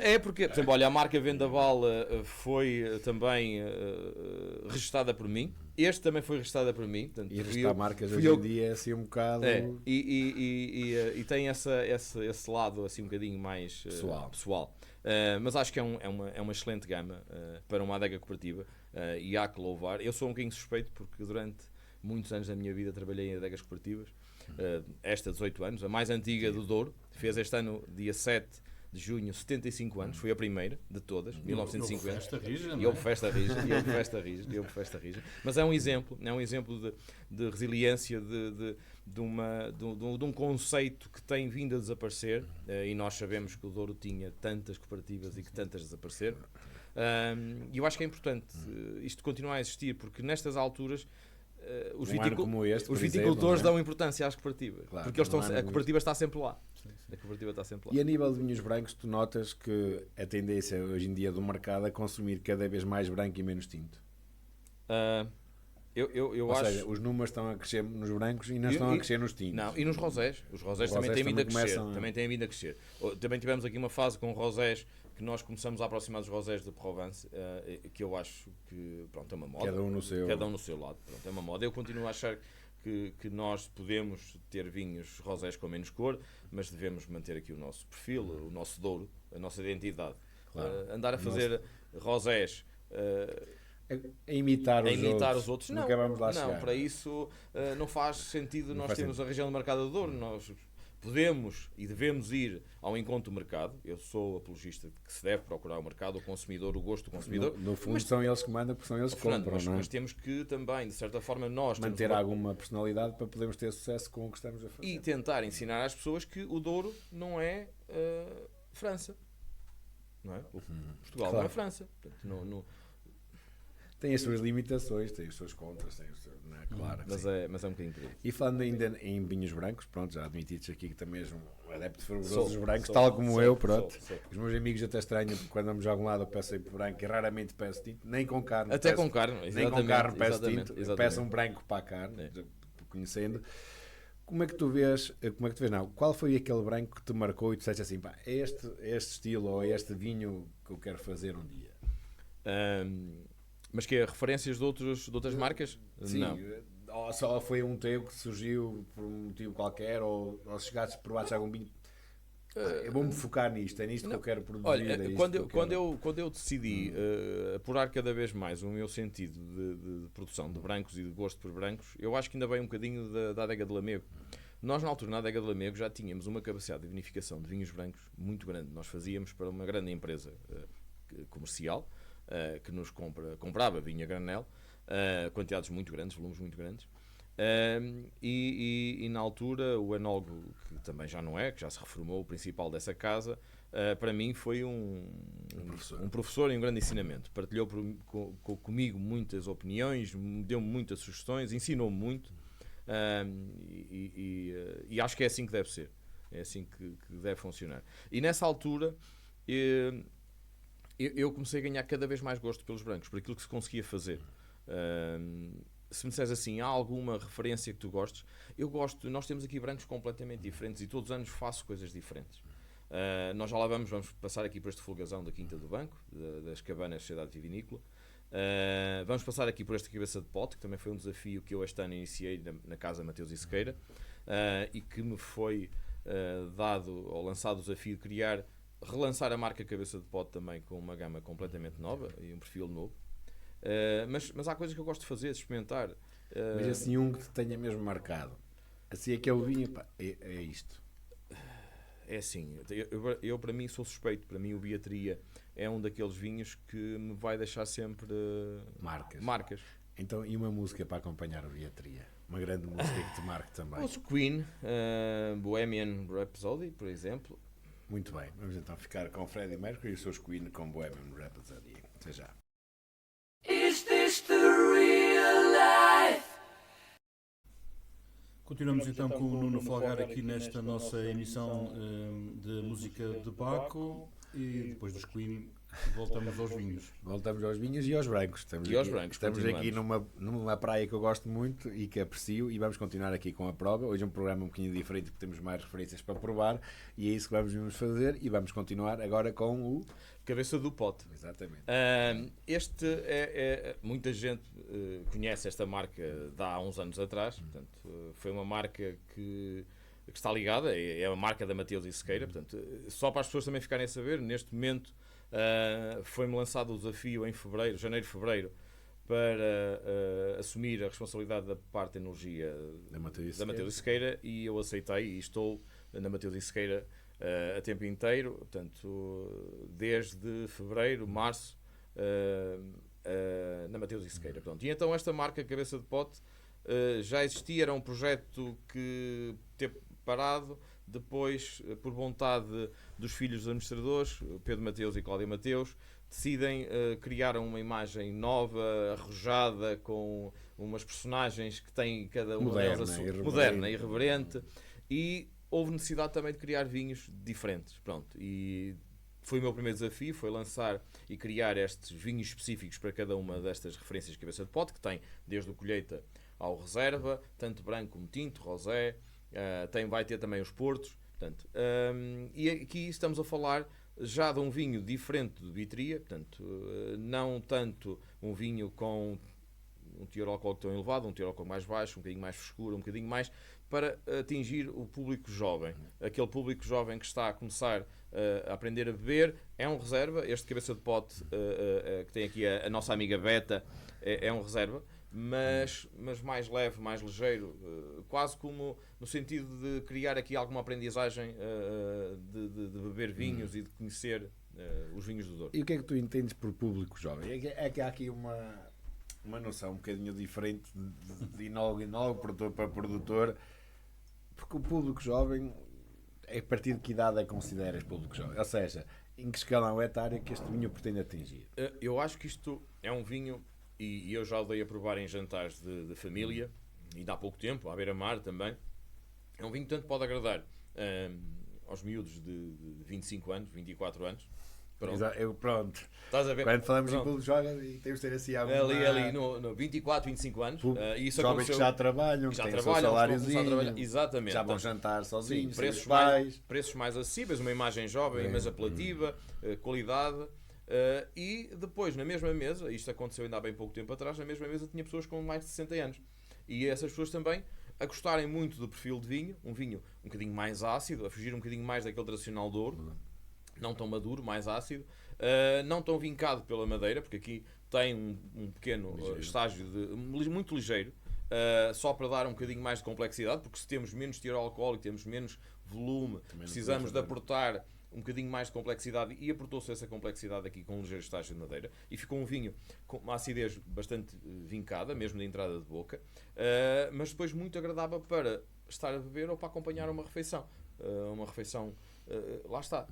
é porque, por exemplo, olha, a marca Vendaval foi também registada por mim, este também foi registada por mim. Portanto,
e registrar marcas hoje em dia é assim um bocado...
E tem esse lado assim um bocadinho mais pessoal. Mas acho que é uma excelente gama para uma adega cooperativa e há que louvar. Eu sou um bocadinho suspeito porque durante muitos anos da minha vida trabalhei em adegas cooperativas. Esta 18 anos, a mais antiga do Douro, fez este ano, dia 7 de junho, 75 anos, foi a primeira de todas, 1950.
Festa rija,
E houve festa rija. Mas é um exemplo de resiliência, de um conceito que tem vindo a desaparecer, e nós sabemos que o Douro tinha tantas cooperativas e que tantas desapareceram. E eu acho que é importante isto continuar a existir, porque nestas alturas os viticultores dão importância às cooperativas,
Claro,
porque a cooperativa está sempre lá. A cooperativa está sempre lá.
E a nível de vinhos brancos, tu notas que a tendência hoje em dia do mercado é consumir cada vez mais branco e menos tinto?
Eu
Ou
acho...
seja, os números estão a crescer nos brancos e não estão a crescer nos tintos.
Não, e nos rosés. Os rosés também têm vindo a crescer. Também têm vindo a crescer. Também tivemos aqui uma fase com rosés que nós começamos a aproximar dos rosés de Provence, que eu acho que, pronto, é uma moda.
Cada um no seu
lado. Pronto, é uma moda. Eu continuo a achar que nós podemos ter vinhos rosés com menos cor, mas devemos manter aqui o nosso perfil, o nosso Douro, a nossa identidade. Claro. Andar a fazer rosés...
a imitar
os outros. Não,
vamos lá chegar.
Para isso não faz sentido nós termos a região do mercado do Douro. Nós podemos e devemos ir ao encontro do mercado. Eu sou apologista de que se deve procurar o mercado, o consumidor, o gosto do consumidor.
No fundo são eles que mandam, porque são eles que compram.
Mas temos que também, de certa forma, nós
manter alguma personalidade para podermos ter sucesso com o que estamos a fazer.
E tentar ensinar às pessoas que o Douro não é França. Não é? Portugal claro. Não é França. Portanto,
tem as suas limitações, tem os seus contras, tem os seus, não é? Claro,
mas é um bocadinho por aí.
E falando ainda em vinhos brancos, pronto, já admitiste aqui que também és um adepto fervoroso dos brancos, tal como eu, pronto. Os meus amigos até estranham, porque quando vamos a algum lado eu peço sempre branco e raramente peço tinto, nem com carne.
Até com carne,
nem com carne peço tinto, peço um branco para a carne, conhecendo. Como é que tu vês, não, qual foi aquele branco que te marcou e tu disseste assim, pá, é este estilo ou é este vinho que eu quero fazer um dia?
Mas que é referências de outras marcas?
Sim,
não.
Ou só foi um teu que surgiu por um motivo qualquer, ou chegaste a provar algum vinho. Eu vou-me focar nisto, é nisto que eu quero produzir.
Olha, quando eu decidi apurar cada vez mais o meu sentido de produção de brancos e de gosto por brancos, eu acho que ainda vem um bocadinho da adega de Lamego. Nós, na altura, na adega de Lamego, já tínhamos uma capacidade de vinificação de vinhos brancos muito grande. Nós fazíamos para uma grande empresa comercial, que nos comprava vinho a granel, quantidades muito grandes, volumes muito grandes, e na altura o enólogo, que também já não é, que já se reformou, o principal dessa casa, para mim foi um professor e um grande ensinamento. Partilhou comigo muitas opiniões, deu-me muitas sugestões, ensinou-me muito, e acho que é assim que deve ser, é assim que deve funcionar. E nessa altura eu comecei a ganhar cada vez mais gosto pelos brancos, por aquilo que se conseguia fazer. Se me disseres assim, há alguma referência que tu gostes? Eu gosto, nós temos aqui brancos completamente diferentes e todos os anos faço coisas diferentes. Nós já lá vamos passar aqui por este folgazão da Quinta do Banco, das Cabanas Sociedade Vinícola. Vamos passar aqui por esta cabeça de pote, que também foi um desafio que eu este ano iniciei na Casa Mateus e Sequeira, e que me foi dado ou lançado o desafio de relançar a marca Cabeça de Pote também com uma gama completamente nova e um perfil novo. Mas há coisas que eu gosto de fazer, de experimentar.
Mas assim um que te tenha mesmo marcado. Assim aquele vinho, pá, é isto.
É assim, eu para mim sou suspeito. Para mim o Beatria é um daqueles vinhos que me vai deixar sempre marcas.
Então, e uma música para acompanhar o Beatria? Uma grande música que te marque também.
O Queen, Bohemian Rhapsody, por exemplo.
Muito bem, vamos então ficar com Freddie Mercury e os seus Queen com Bohemian Rhapsody. Até já.
Is this the real life?
Continuamos então com o Nuno Falgar aqui nesta nossa emissão de música de Baco e depois dos Queen voltamos aos vinhos.
Voltamos aos vinhos e aos brancos. Estamos aqui numa praia que eu gosto muito e que aprecio e vamos continuar aqui com a prova. Hoje é um programa um bocadinho diferente porque temos mais referências para provar e é isso que vamos fazer e vamos continuar agora com o...
Cabeça do Pote.
Exatamente.
Muita gente conhece esta marca de há uns anos atrás. Portanto, foi uma marca que está ligada, é a marca da Mateus e Sequeira. Portanto, só para as pessoas também ficarem a saber, neste momento foi-me lançado o desafio em janeiro, fevereiro, para assumir a responsabilidade da parte de energia da Mateus e Sequeira, e eu aceitei e estou na Mateus e Sequeira a tempo inteiro, portanto, desde fevereiro, março, na Mateus e Sequeira. Pronto. E então esta marca Cabeça de Pote já existia, era um projeto que teve parado, depois, por vontade dos filhos dos administradores, Pedro Mateus e Cláudia Mateus, decidem criar uma imagem nova, arrojada, com umas personagens que têm cada uma delas moderna, irreverente, e houve necessidade também de criar vinhos diferentes. Pronto. E foi o meu primeiro desafio, foi lançar e criar estes vinhos específicos para cada uma destas referências de Cabeça de Pote, que tem desde o colheita ao reserva, tanto branco como tinto, rosé, vai ter também os portos. Portanto, e aqui estamos a falar já de um vinho diferente do Vitria, portanto, não tanto um vinho com um teor alcoólico tão elevado, um teor alcoólico mais baixo, um bocadinho mais frescura, um bocadinho mais, para atingir o público jovem. Aquele público jovem que está a começar a aprender a beber, é um reserva. Este Cabeça de Pote, que tem aqui a nossa amiga Beta, é um reserva, mas mais leve, mais ligeiro, quase como no sentido de criar aqui alguma aprendizagem de beber vinhos e de conhecer os vinhos do Douro.
E o que é que tu entendes por público jovem? É que há aqui uma noção um bocadinho diferente de inólogo, produtor para produtor, porque o público jovem, a partir de que idade é que consideras público jovem? Ou seja, em que escalão etário é que este vinho pretende atingir?
Eu acho que isto é um vinho, e eu já o dei a provar em jantares de família, e há pouco tempo, à beira-mar também. É um vinho que tanto pode agradar aos miúdos de 25 anos, 24 anos.
Pronto.
Estás a ver?
Quando falamos
Pronto.
em público jovem, temos de ter assim alguma...
Ali no 24, 25 anos. Isso
jovens que já trabalham, que têm o seu saláriozinho,
exatamente.
já vão jantar sozinhos,
sim, preços mais acessíveis, uma imagem jovem, mas apelativa, qualidade. E depois, na mesma mesa, isto aconteceu ainda há bem pouco tempo atrás, na mesma mesa tinha pessoas com mais de 60 anos. E essas pessoas também a gostarem muito do perfil de vinho, um vinho um bocadinho mais ácido, a fugir um bocadinho mais daquele tradicional Douro, não tão maduro, mais ácido, não tão vincado pela madeira, porque aqui tem um pequeno estágio muito ligeiro, só para dar um bocadinho mais de complexidade, porque se temos menos teor alcoólico, temos menos volume, precisamos de aportar um bocadinho mais de complexidade, e aportou-se essa complexidade aqui com um ligeiro estágio de madeira, e ficou um vinho com uma acidez bastante vincada, mesmo na entrada de boca, mas depois muito agradável para estar a beber ou para acompanhar uma refeição. Lá está,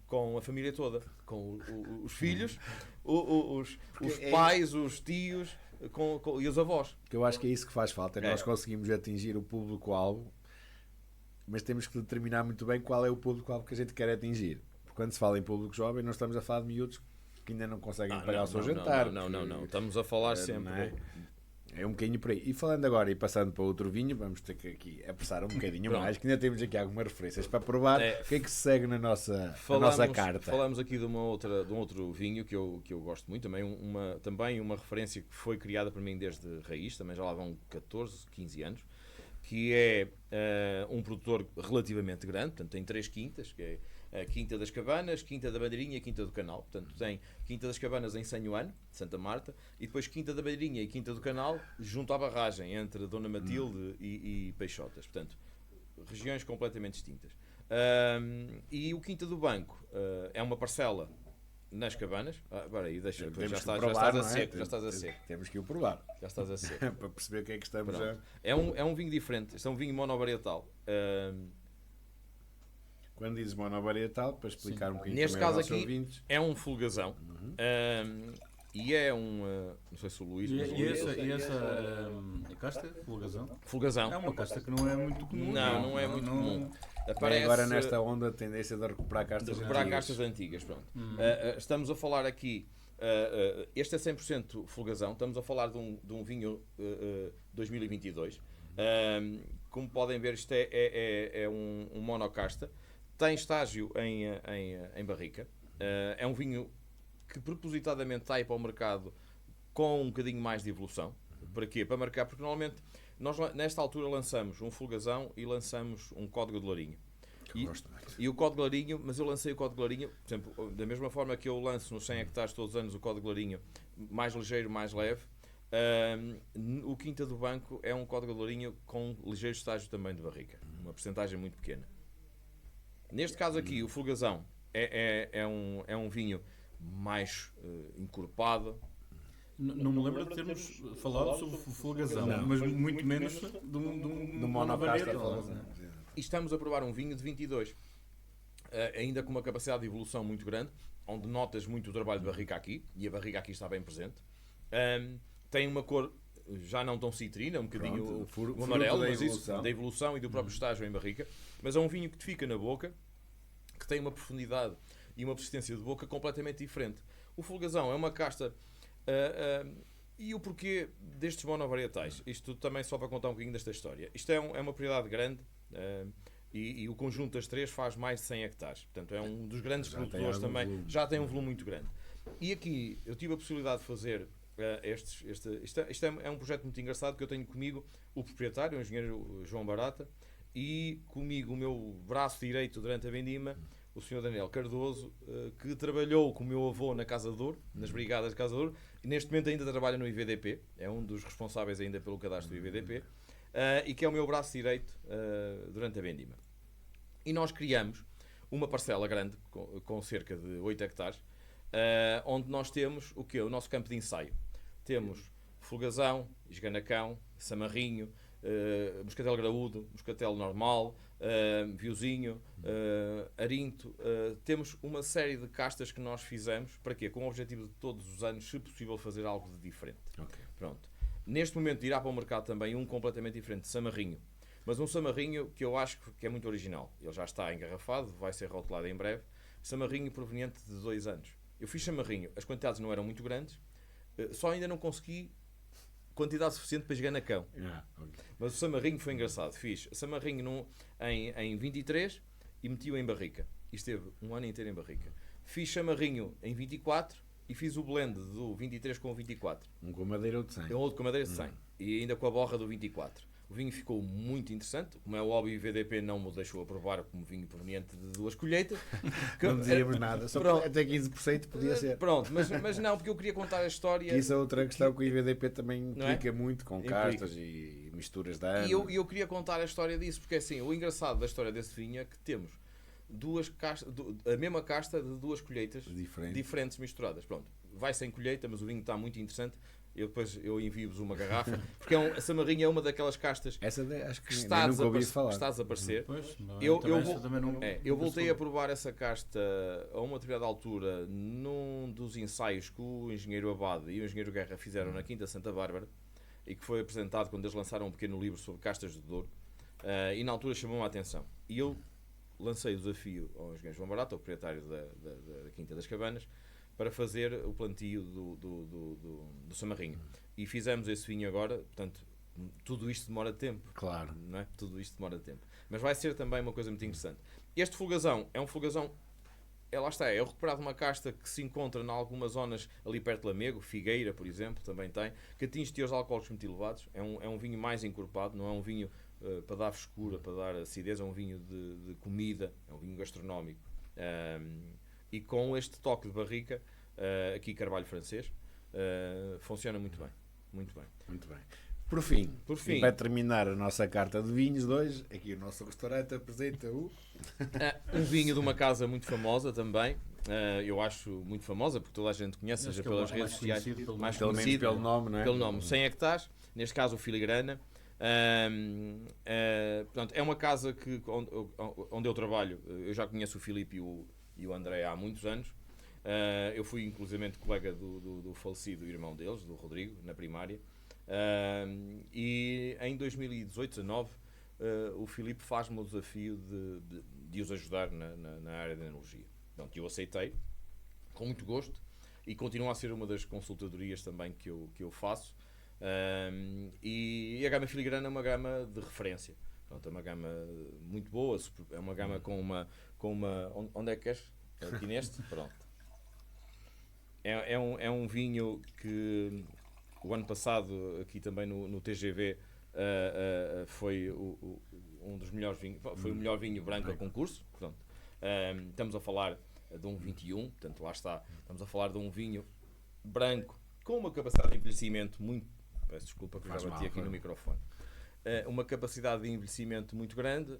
com a família toda, com os filhos, os pais, os tios e os avós.
Que eu acho que é isso que faz falta. Nós conseguimos atingir o público-alvo, mas temos que determinar muito bem qual é o público-alvo que a gente quer atingir. Porque quando se fala em público jovem, nós estamos a falar de miúdos que ainda não conseguem pagar o seu jantar.
Não. Estamos a falar sempre.
É um bocadinho por aí. E falando agora e passando para outro vinho, vamos ter que aqui apressar um bocadinho mais, que ainda temos aqui algumas referências para provar. O que é que se segue na nossa carta?
Falamos aqui de um outro vinho que eu gosto muito, também uma referência que foi criada por mim desde raiz, também já lá vão 14, 15 anos, que é um produtor relativamente grande, portanto tem 3 quintas, que é a Quinta das Cabanas, Quinta da Bandeirinha e Quinta do Canal. Portanto, tem Quinta das Cabanas em Sanhoano, Santa Marta, e depois Quinta da Bandeirinha e Quinta do Canal, junto à barragem, entre Dona Matilde e Peixotas. Portanto, regiões completamente distintas. E o Quinta do Banco é uma parcela nas Cabanas. Agora aí, deixa, já estás a seco.
Temos que o provar.
Já estás a seco.
Para perceber o que é que estamos a...
É um vinho diferente. Este é um vinho monovarietal.
Quando dizes monovarietal, para explicar um bocadinho
neste
também
caso
aos
aqui
ouvintes.
é um folgazão. E é não sei se o Luís...
E essa casta, folgazão?
Folgazão.
É uma casta que não é muito comum.
Não é muito comum.
Aparece, agora nesta onda a tendência de recuperar castas
antigas. Pronto. Estamos a falar aqui, este é 100% folgazão, estamos a falar de um vinho 2022. Como podem ver, isto é um monocasta, tem estágio em barrica, é um vinho que propositadamente está aí para o mercado com um bocadinho mais de evolução. Para quê? Para marcar, porque normalmente nós nesta altura lançamos um folgazão e lançamos um código de lourinho. E o código de lourinho, mas eu lancei o código de lourinho, por exemplo, da mesma forma que eu lanço nos 100 hectares todos os anos o código de lourinho mais ligeiro, mais leve, o Quinta do Banco é um código de lourinho com ligeiro estágio também de barrica, uma porcentagem muito pequena. Neste caso aqui, o Folgazão é um vinho mais encorpado.
Não me lembro de termos falado sobre o Folgazão,
Não.
mas muito menos de um
No monocasta.
varietal.
E estamos a provar um vinho de 22, ainda com uma capacidade de evolução muito grande, onde notas muito o trabalho de barrica aqui, e a barrica aqui está bem presente. Tem uma cor já não tão citrina, um bocadinho
Pronto,
o amarelo,
da
mas isso
evolução.
da evolução e do próprio estágio em barrica. Mas é um vinho que te fica na boca, que tem uma profundidade e uma persistência de boca completamente diferente. O Folgazão é uma casta... e o porquê destes monovarietais? Isto também só para contar um bocadinho desta história. Isto é uma propriedade grande e o conjunto das três faz mais de 100 hectares. Portanto, é um dos grandes
Já tem
produtores
algum
também.
volume.
Já tem um volume muito grande. E aqui eu tive a possibilidade de fazer isto é um projeto muito engraçado, que eu tenho comigo o proprietário, o engenheiro João Barata, e comigo o meu braço direito durante a vendima, o Sr. Daniel Cardoso, que trabalhou com o meu avô na Casa de Douro, nas brigadas de Casa de Douro, e neste momento ainda trabalha no IVDP, é um dos responsáveis ainda pelo cadastro do IVDP, e que é o meu braço direito durante a vendima. E nós criamos uma parcela grande, com cerca de 8 hectares, onde nós temos o quê? O nosso campo de ensaio. Temos Folgazão, Esganacão, Samarrinho, Moscatel Graúdo, Moscatel Normal, Viozinho, Arinto. Temos uma série de castas que nós fizemos. Para quê? Com o objetivo de todos os anos, se possível, fazer algo de diferente.
Ok.
Pronto. Neste momento irá para o mercado também um completamente diferente, Samarrinho. Mas um Samarrinho que eu acho que é muito original. Ele já está engarrafado, vai ser rotulado em breve. Samarrinho proveniente de 2 anos. Eu fiz Samarrinho, as quantidades não eram muito grandes, só ainda não consegui quantidade suficiente para Esganacão.
Ok.
Mas o Samarrinho foi engraçado. Fiz Samarrinho em 23 e meti-o em barrica. E esteve um ano inteiro em barrica. Fiz Samarrinho em 24 e fiz o blend do 23 com o 24.
Um com madeira ou de 100.
É um outro com madeira de 100. E ainda com a borra do 24. O vinho ficou muito interessante. Como é óbvio, o VDP não me deixou aprovar como vinho proveniente de 2 colheitas.
Não dizíamos nada. Só
Pronto.
até 15% podia ser.
Pronto, mas não, porque eu queria contar a história.
Que isso é outra questão que o IVDP também
Não é?
implica muito, com
Implica.
castas e misturas de ano.
E eu queria contar a história disso, porque assim, o engraçado da história desse vinho é que temos a mesma casta de 2 colheitas diferentes misturadas. Pronto, vai sem colheita, mas o vinho está muito interessante. Depois eu envio-vos uma garrafa, porque a Samarrinha é uma daquelas castas
Essa acho
que
que
está
nem nunca ouvi falar.
a desaparecer.
Pois, não,
Eu
também não-
eu voltei a provar essa casta a uma determinada altura num dos ensaios que o engenheiro Abade e o engenheiro Guerra fizeram na Quinta Santa Bárbara, e que foi apresentado quando eles lançaram um pequeno livro sobre castas de Douro, e na altura chamou-me a atenção. E eu lancei o desafio ao engenheiro João Barata, o proprietário da Quinta das Cabanas, para fazer o plantio do Samarrinho. E fizemos esse vinho agora, portanto, tudo isto demora tempo.
Claro.
Não é? Tudo isto demora tempo. Mas vai ser também uma coisa muito interessante. Este Folgazão é um Folgazão, lá está, é o recuperado de uma casta que se encontra em algumas zonas ali perto de Lamego, Figueira, por exemplo, também tem, que atinge teores alcoólicos muito elevados. É um vinho mais encorpado, não é um vinho para dar frescura, para dar acidez, é um vinho de comida, é um vinho gastronómico. E com este toque de barrica, aqui Carvalho francês, funciona muito bem. Muito bem.
Muito bem. Por fim,
Por fim.
e para terminar a nossa carta de vinhos de hoje, aqui o nosso restaurante apresenta o...
Um vinho de uma casa muito famosa também. Eu acho muito famosa, porque toda a gente conhece,
Acho
seja
que é
pelas
o mais
redes sociais,
conhecido, pelo
mais
Pelo menos
conhecido,
pelo nome, não é?
pelo nome, 100 hectares, neste caso o Filigrana. Portanto, é uma casa onde eu trabalho. Eu já conheço o Filipe e o André há muitos anos. Eu fui inclusivamente colega do falecido irmão deles, do Rodrigo, na primária. E em 2018-19 o Filipe faz-me o desafio de os ajudar na área da enologia. Portanto, eu aceitei com muito gosto e continua a ser uma das consultadorias também que eu faço. E a gama Filigrana é uma gama de referência. Portanto, é uma gama muito boa, é uma gama com uma onde é que és? Aqui neste? Pronto. É um vinho que o ano passado aqui também no TGV foi um dos melhores vinhos, foi o melhor vinho branco a concurso. Portanto, estamos a falar de um 21, portanto lá está, estamos a falar de um vinho branco com uma capacidade de envelhecimento muito, peço desculpa que eu já bati aqui no microfone, uma capacidade de envelhecimento muito grande.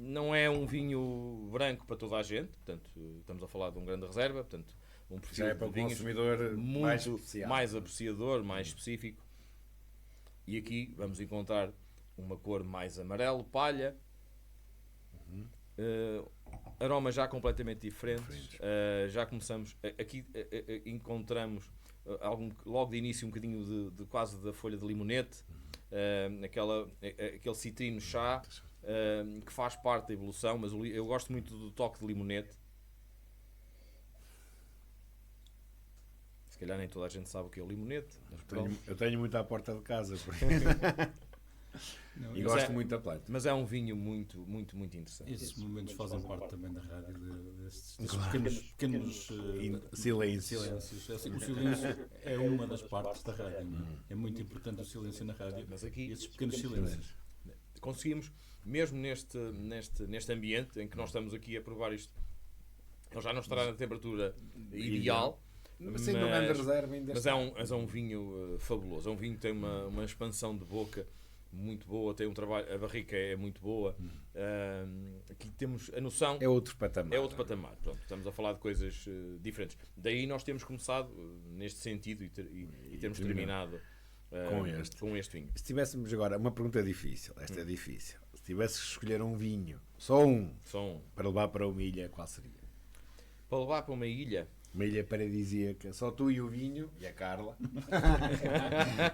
Não é um vinho branco para toda a gente, portanto, estamos a falar de um grande reserva, portanto, um perfil
Já é para
de
o
vinhos
consumidor mais
muito
especial.
mais apreciador, mais específico. E aqui vamos encontrar uma cor mais amarelo, palha, aromas já completamente diferentes. Já começamos, aqui encontramos logo de início um bocadinho de quase da folha de limonete, aquele citrino chá, que faz parte da evolução, mas eu gosto muito do toque de limonete. Se calhar nem toda a gente sabe o que é o limonete.
Eu tenho muito à porta de casa por
Não,
e
mas
gosto muito da planta.
Mas é um vinho muito, muito, muito interessante.
esses momentos fazem parte também da rádio, desses
Claro.
pequenos
Silêncios.
silêncios. Assim, o silêncio é uma das partes da rádio. Não é? É muito importante o silêncio na rádio.
Mas aqui
Esses pequenos silêncios.
conseguimos, mesmo neste ambiente em que nós estamos aqui a provar isto, ele já não estará na temperatura ideal,
Mas sendo um grande reserva ainda
mas
está.
é um vinho fabuloso. É um vinho que tem uma expansão de boca muito boa, tem um trabalho, a barrica é muito boa. Aqui temos a noção.
É outro patamar.
É outro patamar. Pronto, estamos a falar de coisas diferentes. Daí nós temos começado neste sentido e temos terminado com este vinho.
Se tivéssemos agora uma pergunta difícil, esta é difícil. Se tivesse que escolher um vinho, só um, para levar para uma ilha, qual seria?
Para levar para uma ilha.
Uma ilha paradisíaca, só tu e o vinho e a Carla.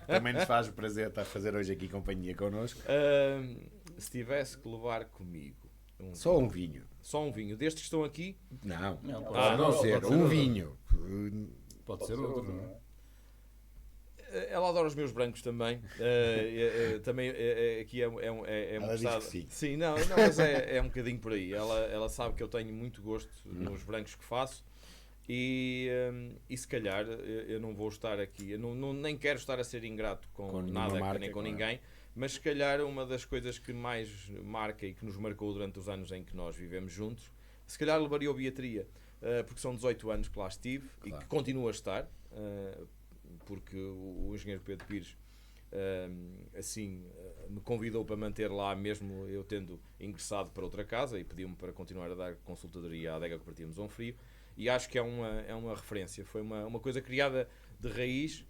Também nos faz o prazer estar a fazer hoje aqui companhia connosco.
Se tivesse que levar comigo
Só um vinho.
Só um vinho. Destes que estão aqui,
Não,
Não,
pode não ser.
pode
Um
outro.
vinho.
Pode ser outro, não é?
ela adora os meus brancos também. Também aqui é
Ela diz
mostrado.
que sim.
Sim, não, mas é um bocadinho por aí. Ela sabe que eu tenho muito gosto nos brancos que faço. E se calhar eu não vou estar aqui, eu nem quero estar a ser ingrato com
nenhuma
nada,
marca,
nem com
claro.
ninguém, mas se calhar uma das coisas que mais marca e que nos marcou durante os anos em que nós vivemos juntos, se calhar levaria o Beatria, porque são 18 anos que lá estive e
Claro.
que continuo a estar, porque o engenheiro Pedro Pires me convidou para manter lá, mesmo eu tendo ingressado para outra casa, e pediu-me para continuar a dar consultadoria à adega Cooperativa Mesão Frio. E acho que é uma referência. Foi uma coisa criada de raiz,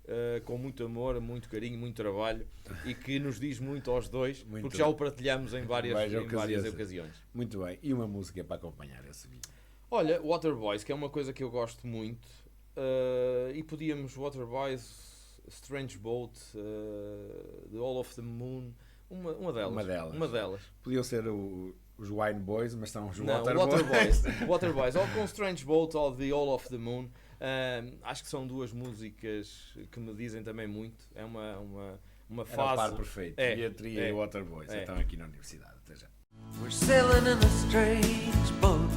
com muito amor, muito carinho, muito trabalho, e que nos diz muito aos dois, porque já o partilhamos em várias ocasiões.
Muito bem. E uma música para acompanhar esse vinho?
Olha, Waterboys, que é uma coisa que eu gosto muito, e podíamos, Waterboys, Strange Boat, The All of the Moon, uma delas.
Podiam ser os Wine Boys, mas são os
Não,
Waterboys.
Waterboys, ou com Strange Boat ou The All of the Moon. Acho que são duas músicas que me dizem também muito. É uma
Era o
fase.
par perfeito. Beatria e Waterboys.
É.
Estão aqui na universidade. Até já.
We're sailing in a strange boat